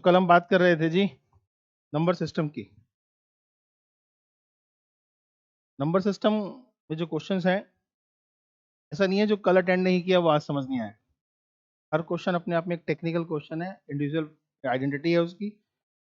तो कल हम बात कर रहे थे जी नंबर सिस्टम की। नंबर सिस्टम में जो क्वेश्चंस हैं, ऐसा नहीं है जो कल अटेंड नहीं किया वो आज समझ नहीं आया। हर क्वेश्चन अपने आप में एक टेक्निकल क्वेश्चन है, इंडिविजुअल आइडेंटिटी है उसकी,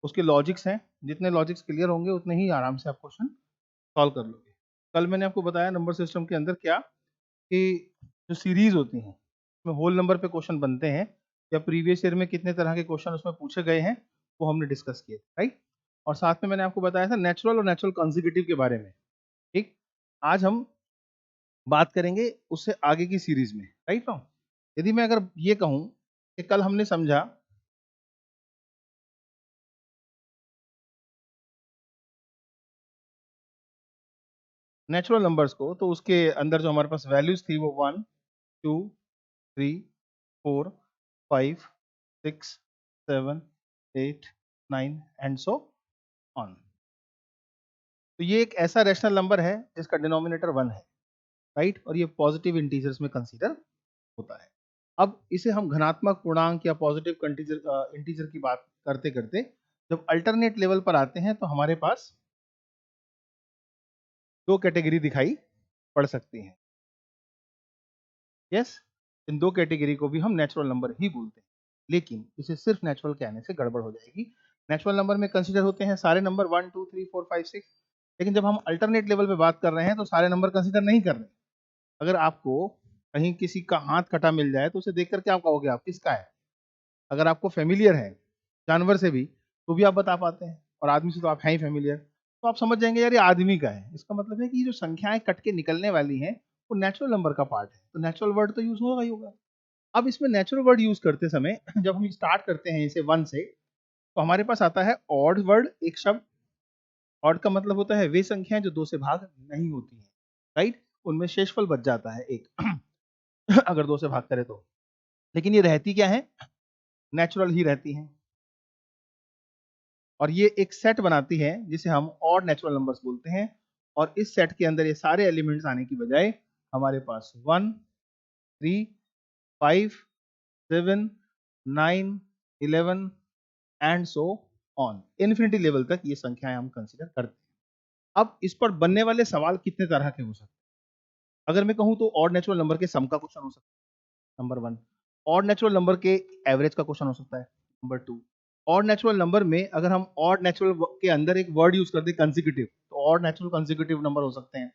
उसके लॉजिक्स हैं। जितने लॉजिक्स क्लियर होंगे उतने ही आराम से आप क्वेश्चन सॉल्व कर लोगे। कल मैंने आपको बताया नंबर सिस्टम के अंदर क्या कि जो सीरीज होती हैं उसमें होल नंबर पे क्वेश्चन बनते हैं, या प्रीवियस ईयर में कितने तरह के क्वेश्चन उसमें पूछे गए हैं वो हमने डिस्कस किए, राइट। और साथ में मैंने आपको बताया था नेचुरल और नेचुरल कंसेक्यूटिव के बारे में। ठीक, आज हम बात करेंगे उससे आगे की सीरीज में, राइट ना। यदि मैं अगर ये कहूं कि कल हमने समझा नेचुरल नंबर्स को, तो उसके अंदर जो हमारे पास वैल्यूज थी वो 1 2 3 4 5 6 7 8 9 एंड सो ऑन। तो ये एक ऐसा रैशनल नंबर है जिसका डिनोमिनेटर 1 है, राइट, और ये पॉजिटिव इंटीजर्स में कंसीडर होता है। अब इसे हम धनात्मक पूर्णांक या पॉजिटिव इंटीजर की बात करते करते जब अल्टरनेट लेवल पर आते हैं तो हमारे पास दो कैटेगरी दिखाई पड़ सकती हैं। यस, इन दो कैटेगरी को भी हम नेचुरल नंबर ही बोलते हैं, लेकिन इसे सिर्फ नेचुरल कहने से गड़बड़ हो जाएगी। नेचुरल नंबर में कंसीडर होते हैं सारे नंबर 1 2 3 4 5 6, लेकिन जब हम अल्टरनेट लेवल पे बात कर रहे हैं तो सारे नंबर कंसीडर नहीं कर रहे। अगर आपको कहीं किसी का हाथ कटा मिल जाए तो उसे देख कर क्या कहोगे आप, किसका है? अगर आपको फेमिलियर है जानवर से भी तो भी आप बता पाते हैं, और आदमी से तो आप हैं ही फेमिलियर, तो आप समझ जाएंगे यार ये आदमी का है। इसका मतलब है कि ये जो संख्याएं कट के निकलने वाली हैं वो नेचुरल नंबर का पार्ट है, तो नेचुरल वर्ड तो यूज होगा ही होगा। अब इसमें नेचुरल वर्ड यूज करते समय जब हम स्टार्ट करते हैं इसे 1 से, तो हमारे पास आता है ऑड वर्ड, एक शब्द। ऑड का मतलब होता है वे संख्याएं जो 2 से भाग नहीं होती हैं, राइट, उनमें शेषफल बच जाता है एक अगर 2 से भाग करे तो। लेकिन ये रहती क्या है, नेचुरल ही रहती हैं, और ये एक सेट बनाती है जिसे हम ऑड नेचुरल नंबर्स बोलते हैं। और इस सेट के अंदर ये सारे एलिमेंट्स आने की बजाय हमारे पास 1 3 5 7 9 11 and so on, infinity level तक ये संख्याएं हम कंसीडर करते हैं। अब इस पर बनने वाले सवाल कितने तरह के हो सकते हैं? अगर मैं कहूं तो ऑड नेचुरल नंबर के सम का क्वेश्चन हो सकता है, नंबर 1। ऑड नेचुरल नंबर के एवरेज का क्वेश्चन हो सकता है, नंबर 2। ऑड नेचुरल नंबर में अगर हम ऑड नेचुरल के अंदर एक वर्ड यूज करते हैं कंसेक्यूटिव, तो ऑड नेचुरल कंसेक्यूटिव नंबर हो सकते हैं,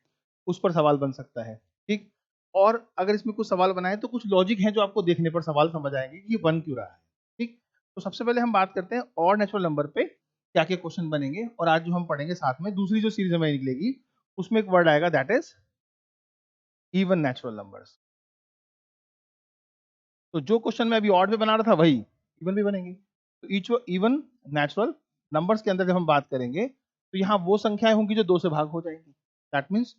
उस पर सवाल बन सकता है। ठीक, और अगर इसमें कुछ सवाल बनाए तो कुछ लॉजिक है जो आपको देखने पर सवाल समझ आएंगे कि ये बन क्यों रहा है। ठीक, तो सबसे पहले हम बात करते हैं ऑड नेचुरल नंबर पे क्या क्या क्वेश्चन बनेंगे, और आज जो हम पढ़ेंगे साथ में दूसरी जो सीरीज हमें निकलेगी उसमें एक वर्ड आएगा that is even natural numbers. तो जो क्वेश्चन मैं अभी ऑड पे बना रहा था वही इवन भी बनेंगे। तो ईच इवन नेचुरल नंबर्स के अंदर जब हम बात करेंगे तो यहाँ वो संख्याएं होंगी जो 2 से भाग हो जाएंगी। That means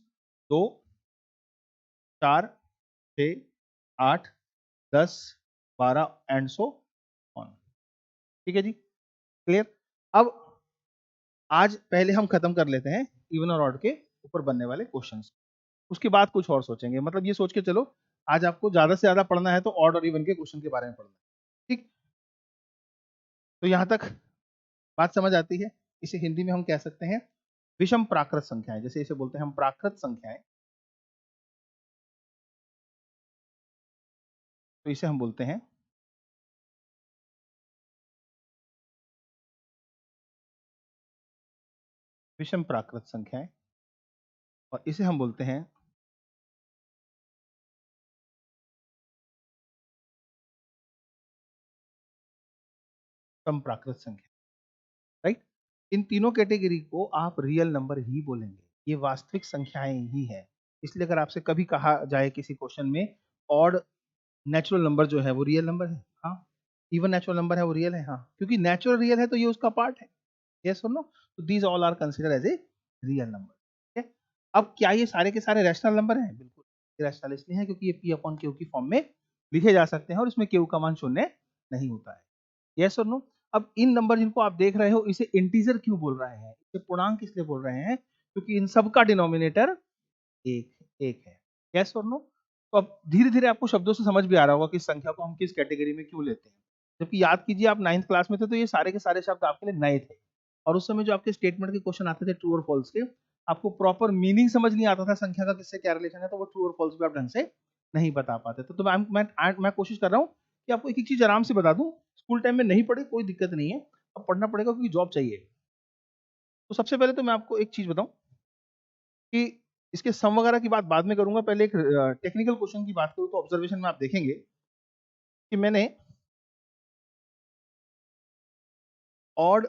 2 4 6 8 10 12 and so on. ठीक है जी, क्लियर। अब आज पहले हम खत्म कर लेते हैं इवन और ऑड के ऊपर बनने वाले क्वेश्चंस, उसके बाद कुछ और सोचेंगे। मतलब ये सोच के चलो आज आपको ज्यादा से ज्यादा पढ़ना है तो ऑड और इवन के क्वेश्चन के बारे में पढ़ना है। ठीक, तो यहाँ तक बात समझ आती है। इसे हिंदी में हम कह सकते हैं विषम प्राकृत संख्याएं, जैसे इसे बोलते हैं हम प्राकृत संख्याएं, तो इसे हम बोलते हैं विषम प्राकृत संख्याएं, और इसे हम बोलते हैं सम प्राकृत संख्या, राइट। इन तीनों कैटेगरी को आप रियल नंबर ही बोलेंगे, ये वास्तविक संख्याएं ही है। इसलिए अगर आपसे कभी कहा जाए किसी क्वेश्चन में ऑड नेचुरल नंबर जो है वो रियल नंबर है, हाँ, इवन नेचुरल नंबर है वो रियल है, हाँ, क्योंकि नेचुरल रियल है तो ये उसका पार्ट है। यस और नो, तो these all are consider as a real number. ठीक है, अब क्या ये सारे के सारे रैशनल नंबर हैं? बिल्कुल रैशनल इसलिए है क्योंकि ये पी अपॉन क्यू की फॉर्म में लिखे जा सकते हैं और इसमें क्यू का मान शून्य नहीं होता है। यस और नो। अब इन नंबर जिनको आप देख रहे हो इसे इंटीजर क्यों बोल रहे हैं, इसे पूर्णांक इसलिए बोल रहे हैं क्योंकि इन सब का डिनोमिनेटर एक एक है। यस और नो। तो अब धीरे धीरे आपको शब्दों से समझ भी आ रहा होगा कि संख्या को हम किस कैटेगरी में क्यों लेते हैं। जबकि याद कीजिए आप 9th क्लास में थे तो ये सारे के सारे शब्द आपके लिए नए थे, और उस समय जो आपके स्टेटमेंट के क्वेश्चन आते थे ट्रू और फॉल्स के, आपको प्रॉपर मीनिंग समझ नहीं आता था संख्या का किससे क्या रिलेशन है, तो वो ट्रू और फॉल्स भी आप ढंग से नहीं बता पाते थे। तो मैं कोशिश कर रहा हूँ कि आपको एक एक चीज आराम से बता दूं। स्कूल टाइम में नहीं पढ़े कोई दिक्कत नहीं है, अब पढ़ना पड़ेगा क्योंकि जॉब चाहिए। तो सबसे पहले तो मैं आपको एक चीज बताऊं कि इसके सम वगैरह की बात बाद में करूंगा, पहले एक टेक्निकल क्वेश्चन की बात करूं तो ऑब्जर्वेशन में आप देखेंगे कि मैंने ऑड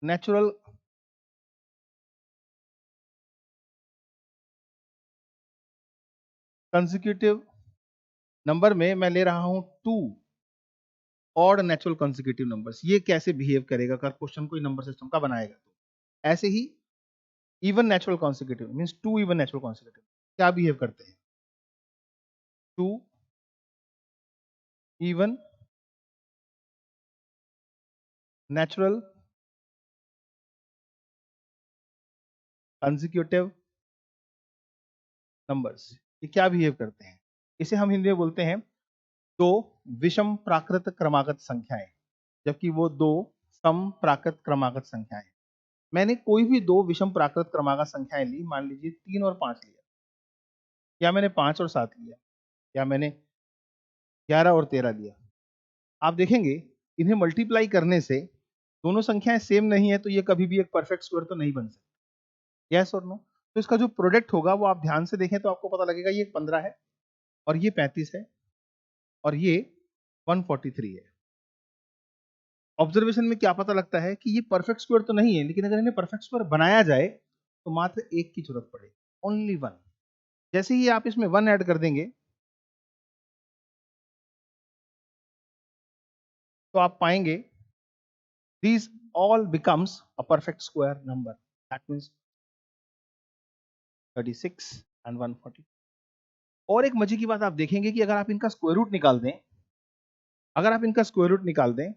नेचुरल कंसेक्यूटिव नंबर में मैं ले रहा हूं 2 ऑड नेचुरल कंसेक्यूटिव नंबर्स। ये कैसे बिहेव करेगा अगर क्वेश्चन कोई नंबर सिस्टम का बनाएगा तो। ऐसे ही even natural consecutive means 2 even natural consecutive क्या बिहेव करते हैं, 2 इवन नेचुरल कंसेक्यूटिव नंबर्स, ये क्या बिहेव करते हैं, इसे हम हिंदी में बोलते हैं दो विषम प्राकृत क्रमागत संख्याएं, जबकि वो दो सम प्राकृत क्रमागत संख्याएं। मैंने कोई भी दो विषम प्राकृत क्रमागत संख्याएं ली, मान लीजिए 3 और 5 लिया, या मैंने 5 और 7 लिया, या मैंने 11 और 13 लिया। आप देखेंगे इन्हें मल्टीप्लाई करने से दोनों संख्याएं सेम नहीं है तो ये कभी भी एक परफेक्ट स्क्वायर तो नहीं बन सकती, यस और नो। तो इसका जो प्रोडक्ट होगा वो आप ध्यान से देखें तो आपको पता लगेगा ये 15 है और ये 35 है और ये 143 है। ऑब्जर्वेशन में क्या पता लगता है कि ये परफेक्ट स्क्वायर तो नहीं है, लेकिन अगर इन्हें परफेक्ट स्क्वायर बनाया जाए तो मात्र एक की जरूरत पड़ेगी, ओनली वन। जैसे ही आप इसमें वन ऐड कर देंगे तो आप पाएंगे these all becomes a perfect square number, that means 36 and 140। और एक मजे की बात आप देखेंगे कि अगर आप इनका स्क्वायर रूट निकाल दें, अगर आप इनका स्क्वायर रूट निकाल दें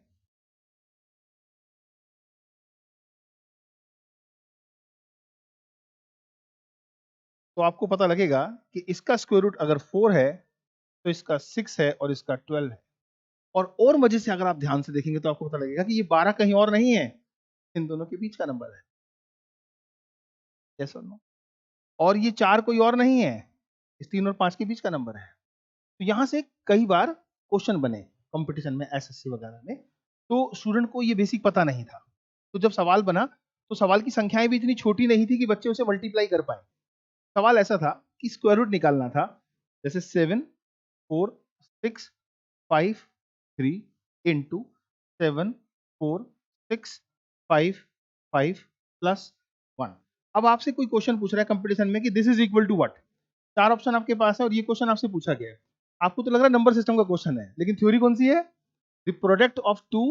तो आपको पता लगेगा कि इसका स्क्वायर रूट अगर 4 है तो इसका 6 है और इसका 12 है। और मजे से अगर आप ध्यान से देखेंगे तो आपको पता लगेगा कि ये 12 कहीं और नहीं है, इन दोनों के बीच का नंबर है, यस और नो। और ये 4 कोई और नहीं है, इस 3 और 5 के बीच का नंबर है। तो यहां से कई बार क्वेश्चन बने कंपटीशन में, एसएससी वगैरह में, तो स्टूडेंट को ये बेसिक पता नहीं था। तो जब सवाल बना तो सवाल की संख्याएं भी इतनी छोटी नहीं थी कि बच्चे उसे मल्टीप्लाई कर पाए। सवाल ऐसा था कि स्क्वायर रूट निकालना था, जैसे 7 4 6 5 3 इंटू 7 4 6 5 5 प्लस 1। अब आपसे कोई क्वेश्चन पूछ रहा है कंपटीशन में कि this is equal to what, चार ऑप्शन आपके पास है और ये क्वेश्चन आपसे पूछा गया है। आपको तो लग रहा है नंबर सिस्टम का क्वेश्चन है, लेकिन थ्योरी कौन सी है, the product of two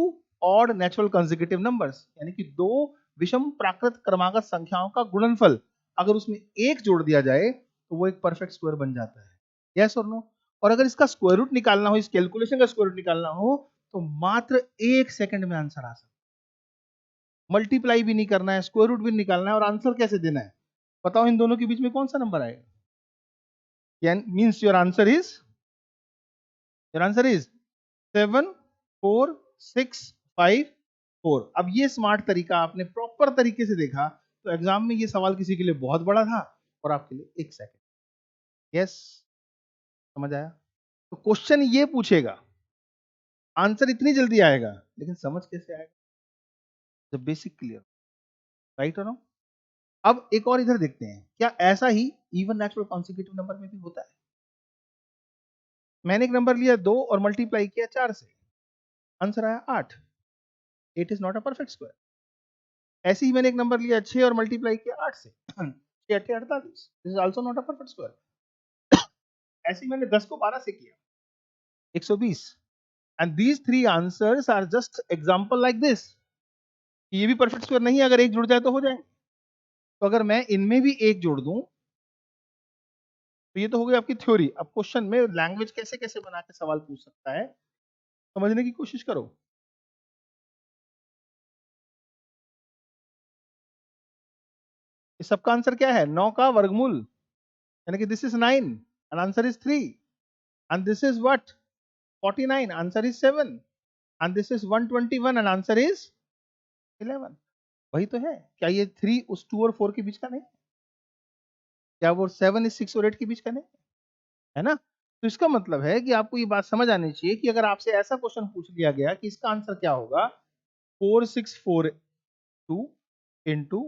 odd natural consecutive numbers, यानी कि दो विषम प्राकृत क्रमागत संख्याओं का गुणनफल अगर उसमें एक जोड़ दिया जाए तो वो एक परफेक्ट स्क्वायर बन जाता है, यस और नो। और अगर इसका स्क्वायर रूट निकालना हो, इस कैलकुलेशन का स्क्वायर रूट निकालना हो तो मात्र 1 सेकंड में आंसर आ सकता है। मल्टीप्लाई भी नहीं करना है, स्क्वायर रूट भी निकालना है, और आंसर कैसे देना है बताओ, इन दोनों के बीच में कौन सा नंबर आएगा? Means your answer is 7 4 6 5 4। अब ये स्मार्ट तरीका आपने प्रॉपर तरीके से देखा तो एग्जाम में ये सवाल किसी के लिए बहुत बड़ा था और आपके लिए 1 सेकंड, यस, समझ आया? तो क्वेश्चन ये पूछेगा, आंसर इतनी जल्दी आएगा, लेकिन समझ कैसे आएगा जब बेसिक क्लियर, राइट और नो। अब एक और इधर देखते हैं, क्या ऐसा ही इवन नेचुरल कॉन्सेक्यूटिव नंबर में भी होता है? मैंने एक नंबर लिया 2 और मल्टीप्लाई किया 4 से, आंसर आया 8, it is not a perfect square. ऐसे ही मैंने एक नंबर लिया 6 और मल्टीप्लाई किया 8 से, 6 8 48, this is also not a perfect square. ऐसे ही मैंने 10 को 12 से किया, 120। And these three answers are just example like this, ये भी परफेक्ट स्क्वायर नहीं है, अगर एक जुड़ जाए तो हो जाएंगे। तो अगर मैं इनमें भी एक जोड़ दूं तो ये तो हो गई आपकी थ्योरी। अब क्वेश्चन में लैंग्वेज कैसे कैसे बना के सवाल पूछ सकता है, समझने की कोशिश करो। इस सबका आंसर क्या है, 9 का वर्गमूल, यानी कि this is 9 and answer is 3। and this is what 49, answer is 7, and this is 121 and answer is 11. वही तो है। क्या ये 3 उस 2 और 4 के बीच का नहीं? क्या वो 7 इस 6 और 8 के बीच का नहीं है ना? तो इसका मतलब है कि आपको ये बात समझ आनी चाहिए कि अगर आपसे ऐसा क्वेश्चन पूछ लिया गया कि इसका आंसर क्या होगा, 4642 इंटू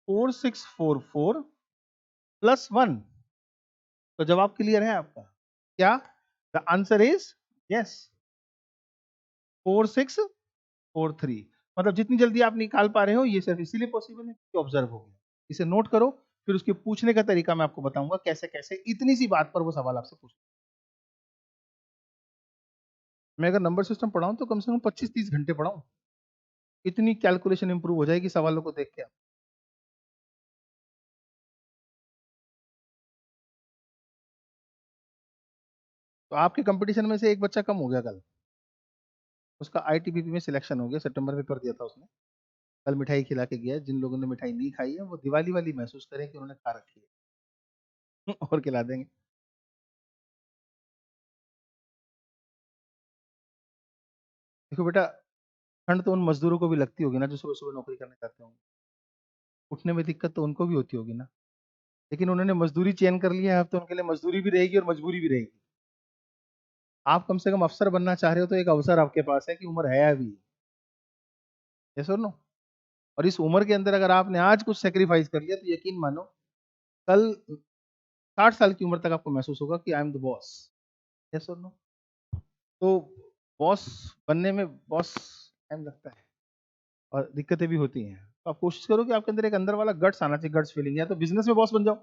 4644 प्लस 1, तो जवाब क्लियर है आपका क्या? The answer is yes 4643। मतलब जितनी जल्दी आप निकाल पा रहे हो ये सिर्फ इसीलिए पॉसिबल है कि ऑब्जर्व हो गया। इसे नोट करो, फिर उसके पूछने का तरीका मैं आपको बताऊंगा कैसे कैसे इतनी सी बात पर वो सवाल आपसे पूछ। मैं अगर नंबर सिस्टम पढ़ाऊं तो कम से कम 25-30 घंटे पढ़ाऊं, इतनी कैलकुलेशन इंप्रूव हो जाएगी सवालों को देख के। तो आपके कंपटीशन में से एक बच्चा कम हो गया कल, उसका आईटीबीपी में सिलेक्शन हो गया, सितंबर में पेपर दिया था उसने, कल मिठाई खिला के गया। जिन लोगों ने मिठाई नहीं खाई है वो दिवाली वाली महसूस करें कि उन्होंने खा रखी है और खिला देंगे। देखो बेटा, ठंड तो उन मजदूरों को भी लगती होगी ना जो सुबह सुबह नौकरी करने जाते होंगे, उठने में दिक्कत तो उनको भी होती होगी ना, लेकिन उन्होंने मजदूरी चयन कर लिया है, अब तो उनके लिए मजदूरी भी रहेगी और मजबूरी भी रहेगी। आप कम से कम अफसर बनना चाह रहे हो तो एक अवसर आपके पास है कि उम्र है अभी, ये सुन लो। और इस उम्र के अंदर अगर आपने आज कुछ सेक्रीफाइस कर लिया तो यकीन मानो कल 60 साल की उम्र तक आपको महसूस होगा कि आई एम द बॉस, ये सुन लो। तो बॉस बनने में बॉस टाइम लगता है और दिक्कतें भी होती हैं, तो आप कोशिश करो कि आपके अंदर एक अंदर वाला गट्स आना चाहिए, गट्स फीलिंग। या तो बिजनेस में बॉस बन जाओ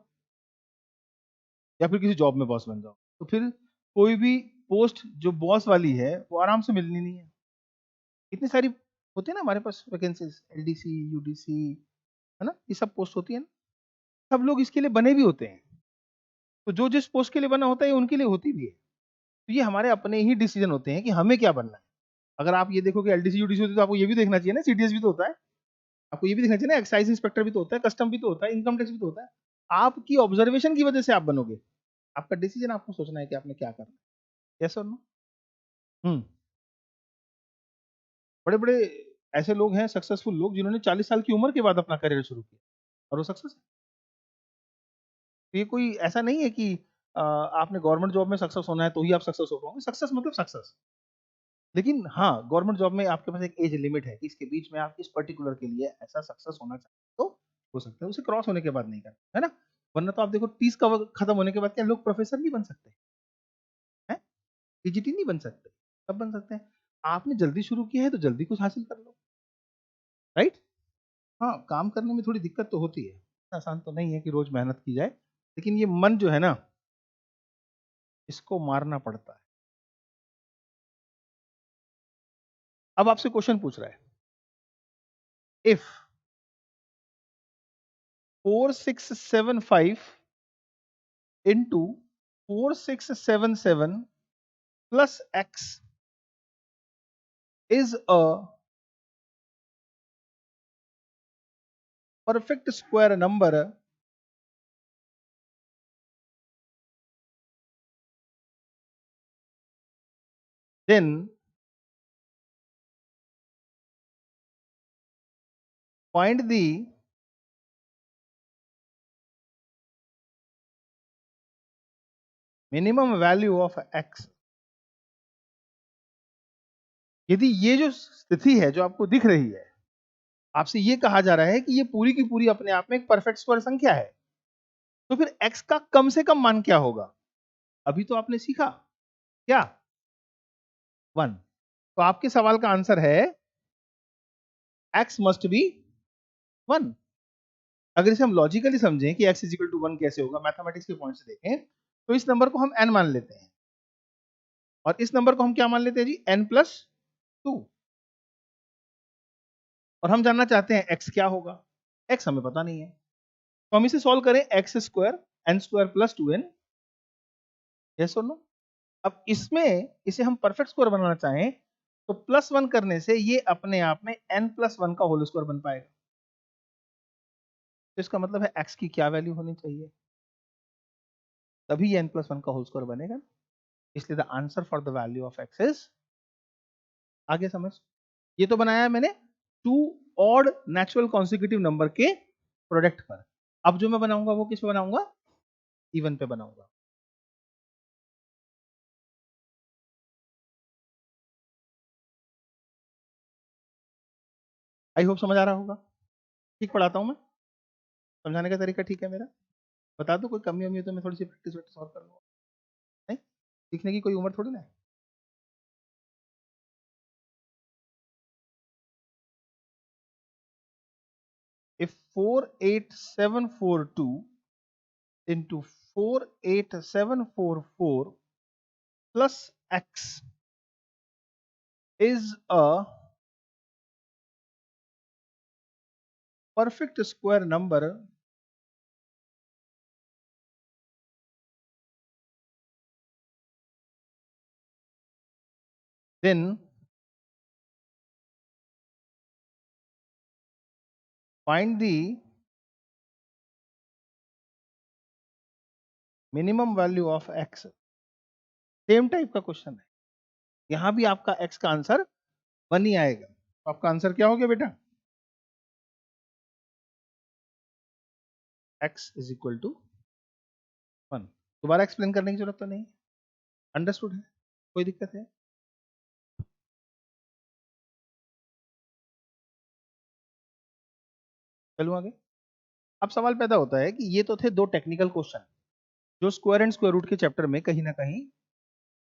या फिर किसी जॉब में बॉस बन जाओ, तो फिर कोई भी पोस्ट जो बॉस वाली है वो आराम से मिलनी नहीं है। इतनी सारी होती है ना हमारे पास वैकेंसीज, एलडीसी, यूडीसी, है ना, ये सब पोस्ट होती है ना, सब लोग इसके लिए बने भी होते हैं। तो जो जिस पोस्ट के लिए बना होता है ये उनके लिए होती भी है। तो ये हमारे अपने ही डिसीजन होते हैं कि हमें क्या बनना है। अगर आप ये देखो कि एलडीसी यूडीसी होती है तो आपको ये भी देखना चाहिए ना, सीडीएस भी तो होता है, आपको ये भी देखना चाहिए ना, एक्साइज इंस्पेक्टर भी तो होता है, कस्टम भी तो होता है, इनकम टैक्स भी तो होता है। आपकी ऑब्जर्वेशन की वजह से आप बनोगे, आपका डिसीजन आपको सोचना है कि आपने क्या करना है। यस और नो? हम्म। बड़े बड़े ऐसे लोग हैं, सक्सेसफुल लोग, जिन्होंने 40 साल की उम्र के बाद अपना करियर शुरू किया और वो सक्सेस है। तो ये कोई ऐसा नहीं है कि आपने गवर्नमेंट जॉब में सक्सेस होना है तो ही आप सक्सेस हो पाओगे। सक्सेस मतलब सक्सेस, लेकिन हाँ, गवर्नमेंट जॉब में आपके पास एक एज लिमिट है कि इसके बीच में आप इस पर्टिकुलर के लिए ऐसा सक्सेस होना चाहते हो तो हो सकता है, उसे क्रॉस होने के बाद नहीं करना है ना। वरना तो आप देखो 30 का वक्त खत्म होने के बाद क्या लोग प्रोफेसर नहीं बन सकते हैं, पीजीटी नहीं बन सकते, सब बन सकते हैं। आपने जल्दी शुरू किया है तो जल्दी कुछ हासिल कर लो, राइट। हाँ, काम करने में थोड़ी दिक्कत तो होती है, आसान तो नहीं है कि रोज मेहनत की जाए, लेकिन ये मन जो है ना, इसको मारना पड़ता है। अब आपसे क्वेश्चन पूछ रहा है, if 4675 into 4677 plus x is a perfect square number, then find the minimum value of x। यदि ये जो स्थिति है जो आपको दिख रही है, आपसे ये कहा जा रहा है कि ये पूरी की पूरी अपने आप में एक परफेक्ट स्क्वायर संख्या है, तो फिर x का कम से कम मान क्या होगा? अभी तो आपने सीखा क्या, 1। तो आपके सवाल का आंसर है x मस्ट बी 1। अगर इसे हम लॉजिकली समझें कि x इजिकल टू 1 कैसे होगा, मैथमेटिक्स के पॉइंट से देखें, तो इस नंबर को हम n मान लेते हैं और इस नंबर को हम क्या मान लेते हैं जी, n प्लस 2। और हम जानना चाहते हैं x क्या होगा, x हमें पता नहीं है, तो हम इसे सॉल्व करें, x square n square plus 2n। Yes और नो? अब इसमें इसे हम परफेक्ट स्क्वायर बनाना चाहें तो प्लस 1 करने से ये अपने आप में n प्लस 1 का होल स्क्वायर बन पाएगा। तो इसका मतलब है x की क्या वैल्यू होनी चाहिए, तभी ये n प्लस 1 का होल स्क्वायर बनेगा। इसलिए the answer for the value of x is, आगे समझ, ये तो बनाया है मैंने two odd natural consecutive number के प्रोडक्ट पर। अब जो मैं बनाऊंगा वो किस पे बनाऊंगा, इवन पे बनाऊंगा। आई होप समझ आ रहा होगा, ठीक पढ़ाता हूं मैं, समझाने का तरीका ठीक है मेरा, बता दो कोई कमी वमी हो तो मैं थोड़ी सी प्रैक्टिस वैक्टिस और कर लूंगा। नहीं, सीखने की कोई उम्र थोड़ी ना है। if 48742 into 48744 plus x is a perfect square number, then find the minimum value of x। Same type का क्वेश्चन है, यहां भी आपका x का आंसर 1 ही आएगा, तो आपका आंसर क्या हो गया बेटा, x इज इक्वल टू 1। दोबारा एक्सप्लेन करने की जरूरत तो नहीं, अंडरस्टूड है, कोई दिक्कत है? चलो आगे। अब सवाल पैदा होता है कि ये तो थे दो टेक्निकल क्वेश्चन जो स्क्वायर एंड स्क्वायर रूट के चैप्टर में कहीं ना कहीं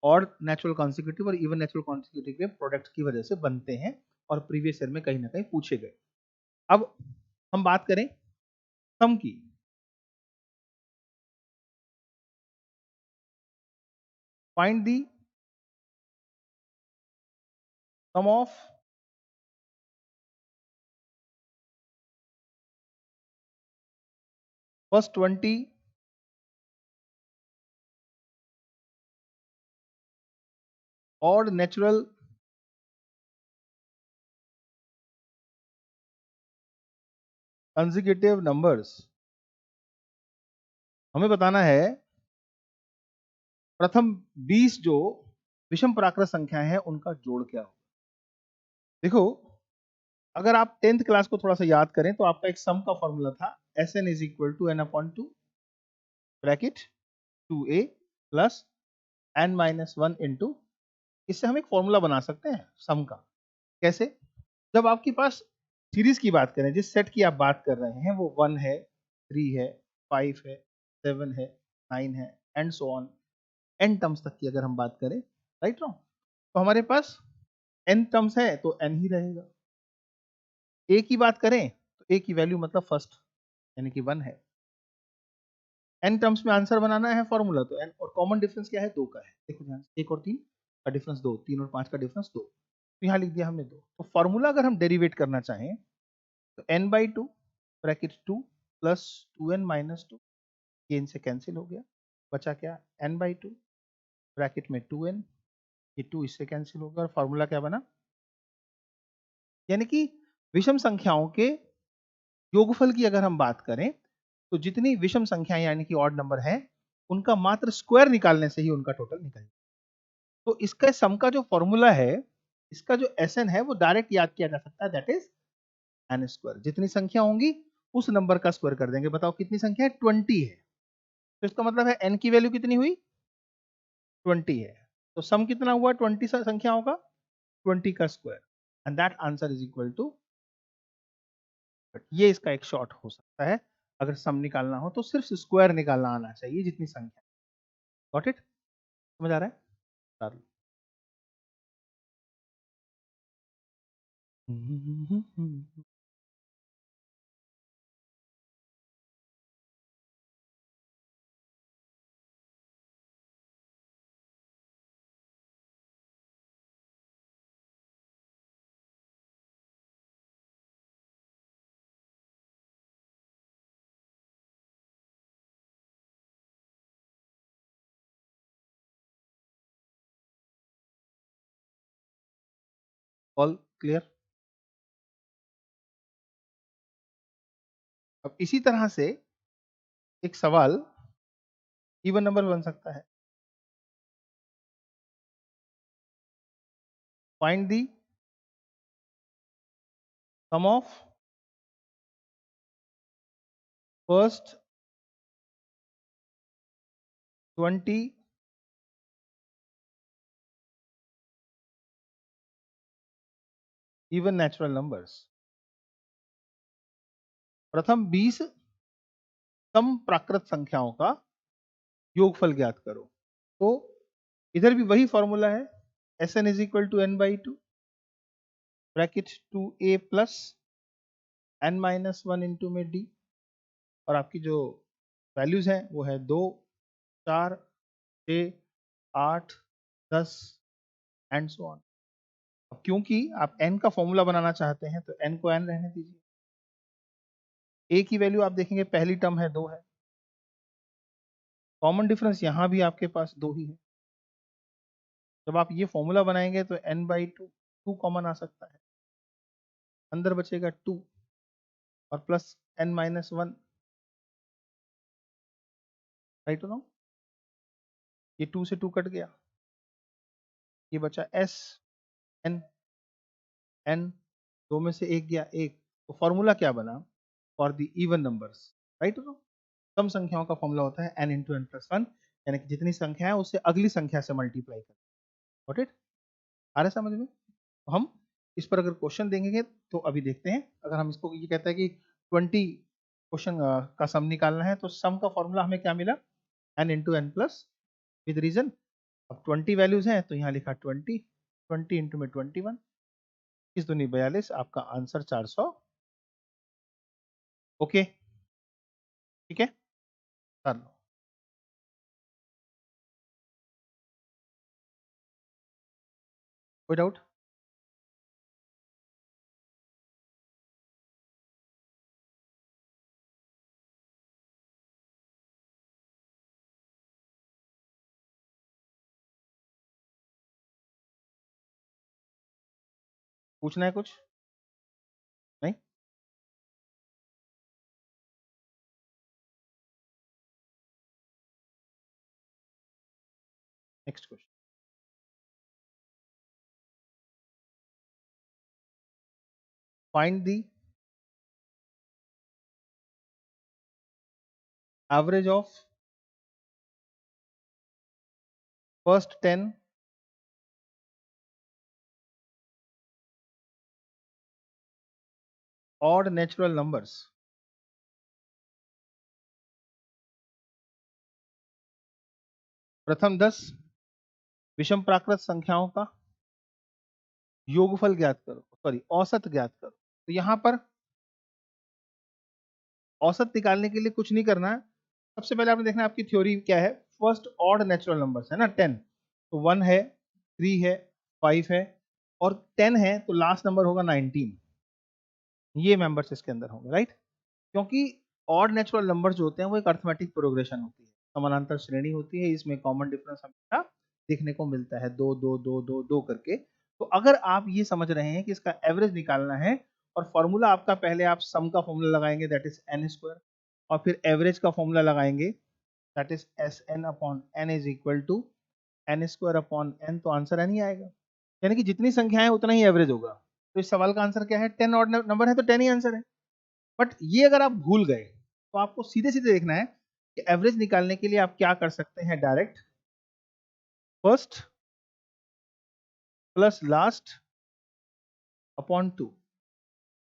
और नेचुरल कॉन्सिक्यूटिव और इवन नेचुरल कॉन्सिक्यूटिव के प्रोडक्ट की वजह से बनते हैं और प्रीवियस ईयर में कहीं ना कहीं पूछे गए। अब हम बात करें सम की। Find the sum of first 20 odd natural consecutive numbers. हमें बताना है प्रथम 20 जो विषम प्राकृत संख्या है उनका जोड़ क्या हो। देखो, अगर आप 10th क्लास को थोड़ा सा याद करें तो आपका एक सम का फॉर्मूला था, S n is equal to n upon two bracket 2a plus n minus 1 into, इससे हम एक फॉर्मूला बना सकते हैं सम का। कैसे? जब आपके पास सीरीज की बात करें, जिस सेट की आप बात कर रहे हैं वो 1 है, 3 है, 5 है, 7 है, 9 है and so on, n terms तक की अगर हम बात करें, राइट रॉन्ग, तो हमारे पास एन टर्म्स है तो एन ही रहेगा। ए की बात करें तो ए की वैल्यू मतलब फर्स्ट यानी कि 1 है। एन टर्म्स में आंसर बनाना है फॉर्मूला, तो एन और कॉमन डिफरेंस क्या है, 2 का है। देखो ध्यान से, 1 और 3 का डिफरेंस 2, 3 और 5 का डिफरेंस 2, तो यहाँ लिख दिया हमने 2। तो फॉर्मूला अगर हम डेरिवेट करना चाहें तो n by 2 bracket 2 plus 2n minus 2, ये इनसे कैंसिल हो गया, बचा क्या, n बाई 2 ब्रैकेट में 2n, ये 2 इससे कैंसिल हो गया और फॉर्मूला क्या बना, यानी कि विषम संख्याओं के योगफल की अगर हम बात करें तो जितनी विषम संख्याएं यानी कि ऑड नंबर है उनका मात्र स्क्वायर निकालने से ही उनका टोटल निकल। तो इसका सम का जो फॉर्मूला है, इसका जो एसएन है वो डायरेक्ट याद किया जा सकता है, दैट इज एन स्क्वायर। जितनी संख्या होंगी उस नंबर का स्क्वायर कर देंगे। बताओ कितनी संख्या है, 20 है, तो इसका मतलब है एन की वैल्यू कितनी हुई, 20 है, तो सम कितना हुआ 20 संख्याओं का, 20 का square, and that answer is equal to, ये इसका एक शॉर्ट हो सकता है। अगर सम निकालना हो तो सिर्फ स्क्वायर निकालना आना चाहिए जितनी संख्या। गॉट इट, समझ आ रहा है? डालो। All clear? अब इसी तरह से एक सवाल इवन नंबर बन सकता है। find the sum of first 20 even natural numbers। प्रथम 20 सम प्राकृत संख्याओं का योगफल ज्ञात करो। तो इधर भी वही फॉर्मूला है, Sn is equal to n by two bracket 2a plus n minus one into में d, और आपकी जो वैल्यूज हैं वो है 2, 4, 6, 8, 10 एंड सो ऑन। अब क्योंकि आप n का फॉर्मूला बनाना चाहते हैं तो n को n रहने दीजिए। a की वैल्यू आप देखेंगे पहली टर्म है 2 है, कॉमन डिफरेंस यहाँ भी आपके पास 2 ही है। जब आप ये फॉर्मूला बनाएंगे तो n बाई टू 2 कॉमन आ सकता है, अंदर बचेगा 2 और plus n minus one, right no. ये 2 से 2 कट गया, ये बचा s n, n 2 में से 1 गया 1, तो फॉर्मूला क्या बना for the even numbers, right no. सम संख्याओं का फॉर्मूला होता है n into N plus one, यानी कि जितनी संख्या है उससे अगली संख्या से मल्टीप्लाई कर। Got it? आ रहा है समझ में? तो हम इस पर अगर क्वेश्चन देंगे तो अभी देखते हैं। अगर हम इसको ये कहता है कि 20 क्वेश्चन का सम निकालना है तो सम का फॉर्मूला हमें क्या मिला, n इंटू एन प्लस विद रीजन। अब 20 वैल्यूज हैं तो यहाँ लिखा 20, 20 इंटू में 21, इस दूनी 42, आपका आंसर 400। ओके, ठीक है, कर लो। कोई डाउट? पूछना है कुछ? नहीं? Next question. Find the average of first 10 odd natural numbers. प्रथम 10 विषम प्राकृत संख्याओं का योगफल ज्ञात करो, सॉरी औसत ज्ञात करो। तो यहां पर औसत निकालने के लिए कुछ नहीं करना है। सबसे पहले आपने देखना है आपकी थ्योरी क्या है। फर्स्ट ऑड नेचुरल नंबर्स है ना 10, तो 1 है, 3 है, 5 है और 10 है, तो लास्ट नंबर होगा 19। ये मेंबर्स इसके अंदर होंगे, राइट। क्योंकि ऑड नेचुरल नंबर्स जो होते हैं वो एक अर्थमेटिक प्रोग्रेशन होती है, समानांतर श्रेणी होती है, इसमें कॉमन डिफरेंस हमेशा देखने को मिलता है, दो दो दो दो दो करके। तो अगर आप ये समझ रहे हैं कि इसका एवरेज निकालना है और फॉर्मूला आपका पहले आप सम का फॉर्मूला लगाएंगे दैट इज एन स्क्वायर, और फिर एवरेज का फॉर्मूला लगाएंगे that is S n upon n is equal to n square upon n, तो आंसर एन ही आएगा। यानी कि जितनी संख्या है उतना ही एवरेज होगा। तो इस सवाल का आंसर क्या है, 10 ऑड नंबर है तो 10 ही आंसर है। बट ये अगर आप भूल गए तो आपको सीधे सीधे देखना है कि एवरेज निकालने के लिए आप क्या कर सकते हैं, direct first plus last upon two.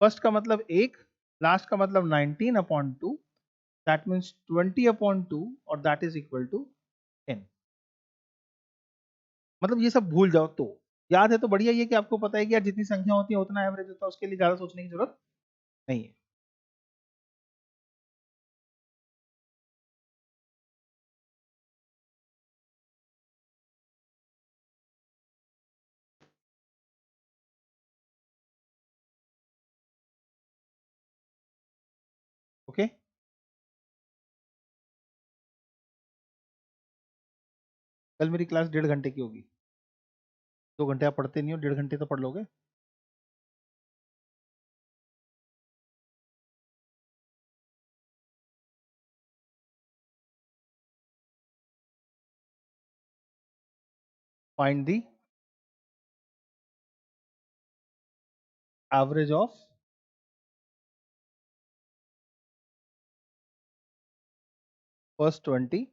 First का मतलब 1, लास्ट का मतलब 19 upon two, that means 20 upon two, और दैट इज इक्वल टू 10। मतलब ये सब भूल जाओ तो याद है तो बढ़िया, ये कि आपको पता है कि यार जितनी संख्या होती है उतना एवरेज होता है, उसके लिए ज्यादा सोचने की जरूरत नहीं है। ओके, कल मेरी क्लास 1.5 घंटे की होगी। 2 घंटे आप पढ़ते नहीं हो, 1.5 घंटे तो पढ़ लोगे। Find the average of first 20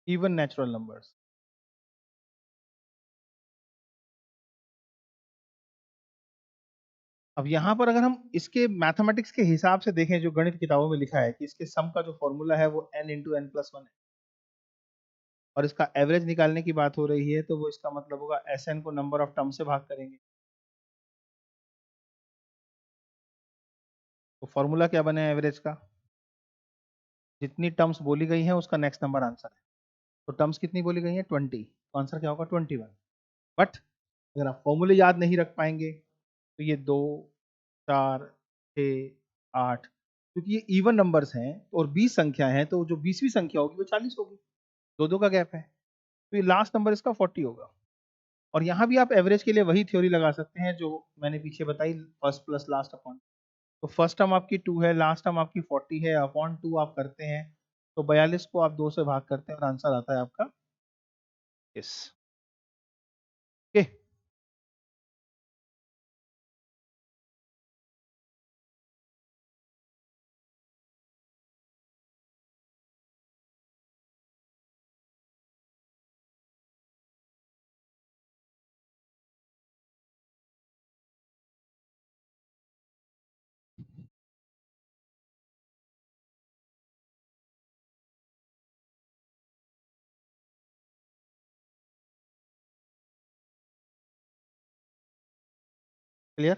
even natural numbers. अब यहां पर अगर हम इसके मैथमेटिक्स के हिसाब से देखें, जो गणित किताबों में लिखा है कि इसके सम का जो फॉर्मूला है वो n into N plus one है, और इसका एवरेज निकालने की बात हो रही है, तो वो इसका मतलब होगा Sn को नंबर ऑफ टर्म से भाग करेंगे। तो फॉर्मूला क्या बने एवरेज का? जितनी टर्म्स बोली गई हैं उसका नेक्स्ट नंबर आंसर है। तो टर्म्स कितनी बोली गई हैं? 20, तो आंसर क्या होगा? 21। बट अगर आप फॉर्मूले याद नहीं रख पाएंगे तो ये 2, 4, 6, 8, क्योंकि ये इवन नंबर्स हैं और 20 संख्या है, तो जो 20वीं संख्या होगी वो 40 होगी, दो दो का गैप है, तो ये लास्ट नंबर इसका 40 होगा। और यहाँ भी आप एवरेज के लिए वही थ्योरी लगा सकते हैं जो मैंने पीछे बताई, फर्स्ट प्लस लास्ट अपॉन। तो फर्स्ट टर्म आपकी 2 है, लास्ट टर्म आपकी 40 है, अपॉन 2 आप करते हैं, तो 42 को आप 2 से भाग करते हैं और आंसर आता है आपका इस। Okay, clear.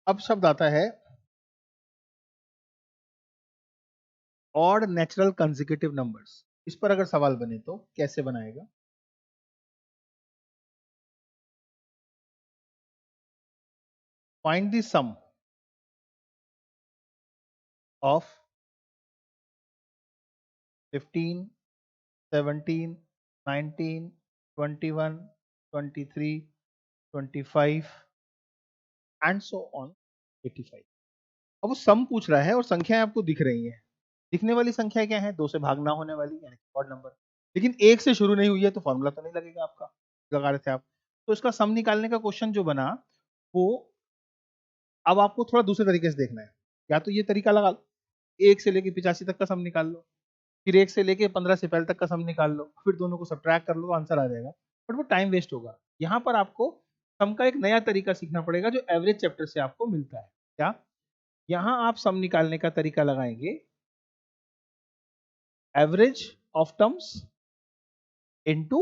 अब शब्द आता है ऑड नेचुरल कंसेक्यूटिव नंबर्स। इस पर अगर सवाल बने तो कैसे बनाएगा? Find the sum of 15, 17, 19, 21, 23, 25 and so on 85। अब वो सम पूछ रहा है और संख्याएं आपको दिख रही हैं। दिखने वाली संख्या क्या है? 2 से भाग ना होने वाली, यानी ऑड नंबर। लेकिन 1 से शुरू नहीं हुई है तो फॉर्मूला तो नहीं लगेगा आपका, लगा रहे थे आप। तो इसका सम निकालने का क्वेश्चन जो बना, वो अब आपको थोड़ा दूसरे तरीके से देखना है। या तो ये तरीका लगा लो, 1 से लेके 85 तक का सम निकाल लो, फिर 1 से लेके 15 से पहले तक का सम निकाल लो, फिर दोनों को सब्ट्रैक्ट कर लो, आंसर आ जाएगा। बट वो टाइम वेस्ट होगा। यहाँ पर आपको सम का एक नया तरीका सीखना पड़ेगा जो एवरेज चैप्टर से आपको मिलता है। क्या? यहाँ आप सम निकालने का तरीका लगाएंगे average of terms into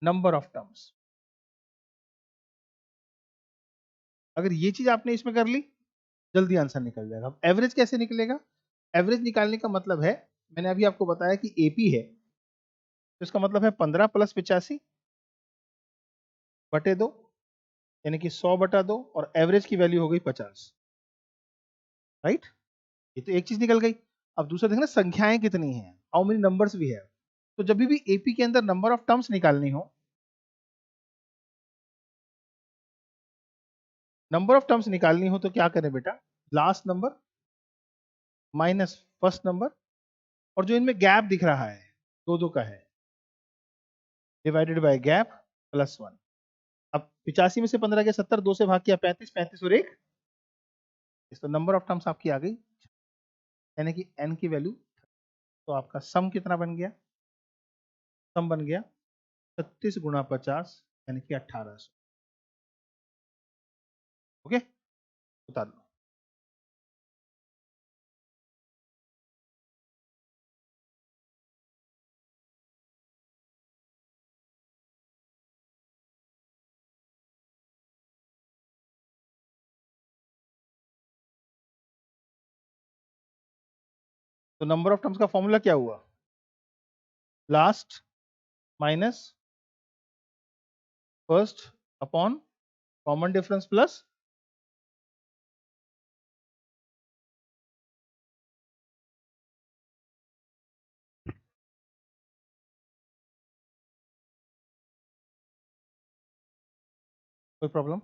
number of terms. अगर ये चीज आपने इसमें कर ली, जल्दी आंसर निकल जाएगा। अब एवरेज कैसे निकलेगा? एवरेज निकालने का मतलब है, मैंने अभी आपको बताया कि एपी है, तो इसका मतलब है 15 प्लस 85 बटे 2, यानी कि 100 बटा 2, और एवरेज की वैल्यू हो गई 50। राइट? ये तो एक चीज निकल गई। अब दूसरा देखना संख्याएं कितनी हैं, हाउ मेनी नंबर्स भी है। तो जब भी एपी के अंदर नंबर ऑफ टर्म्स निकालनी हो, नंबर ऑफ टर्म्स निकालनी हो तो क्या करें बेटा? Last number minus first number, और जो इनमें गैप दिख रहा है दो दो का है, डिवाइडेड बाय गैप प्लस 1। अब 85 में से 15 के 70, 2 से भाग किया 35, 35 और 1, इस तो नंबर ऑफ टर्म्स आपकी आ गई, यानी कि n की वैल्यू। तो आपका सम कितना बन गया? सम बन गया 36 गुणा 50, यानी कि 1800। ओके, उतार लो। तो नंबर ऑफ टर्म्स का फॉर्मूला क्या हुआ? Last minus first upon common difference plus कोई प्रॉब्लम?